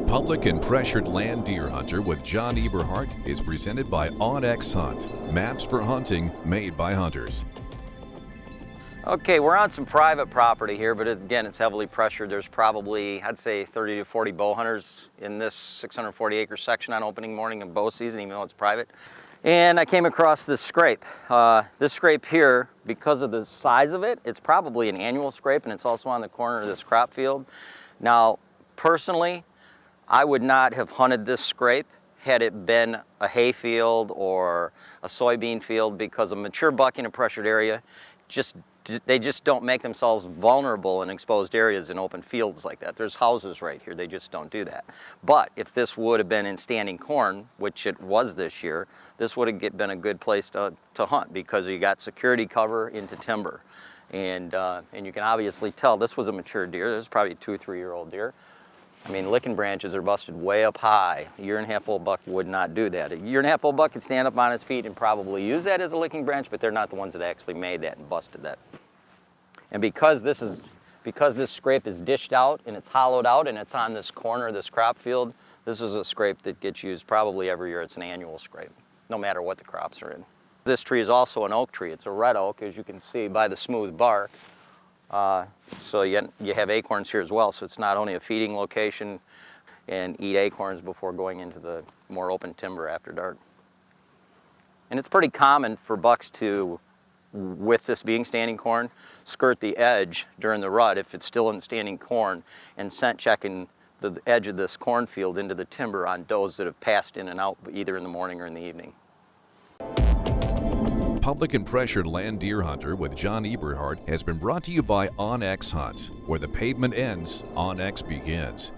Public and Pressured Land Deer Hunter with John Eberhart is presented by OnX Hunt. Maps for hunting made by hunters. Okay, we're on some private property here, but again, it's heavily pressured. There's probably, I'd say, 30 to 40 bow hunters in this 640-acre section on opening morning of bow season, even though it's private. And I came across this scrape. This scrape here, because of the size of it, it's probably an annual scrape, and it's also on the corner of this crop field. Now, personally, I would not have hunted this scrape had it been a hay field or a soybean field, because a mature buck in a pressured area, they just don't make themselves vulnerable in exposed areas in open fields like that. There's houses right here, they just don't do that. But if this would have been in standing corn, which it was this year, this would have been a good place to hunt, because you got security cover into timber. And you can obviously tell this was a mature deer. This is probably a 2 or 3 year old deer. I mean, licking branches are busted way up high. A 1.5-year-old buck would not do that. A 1.5-year-old buck could stand up on his feet and probably use that as a licking branch, but they're not the ones that actually made that and busted that. And because this scrape is dished out and it's hollowed out and it's on this corner of this crop field, this is a scrape that gets used probably every year. It's an annual scrape, no matter what the crops are in. This tree is also an oak tree. It's a red oak, as you can see by the smooth bark. So you have acorns here as well, so it's not only a feeding location and eat acorns before going into the more open timber after dark. And it's pretty common for bucks to, with this being standing corn, skirt the edge during the rut if it's still in standing corn, and scent checking the edge of this cornfield into the timber on does that have passed in and out either in the morning or in the evening. Public and Pressured Land Deer Hunter with John Eberhart has been brought to you by OnX Hunt. Where the pavement ends, OnX begins.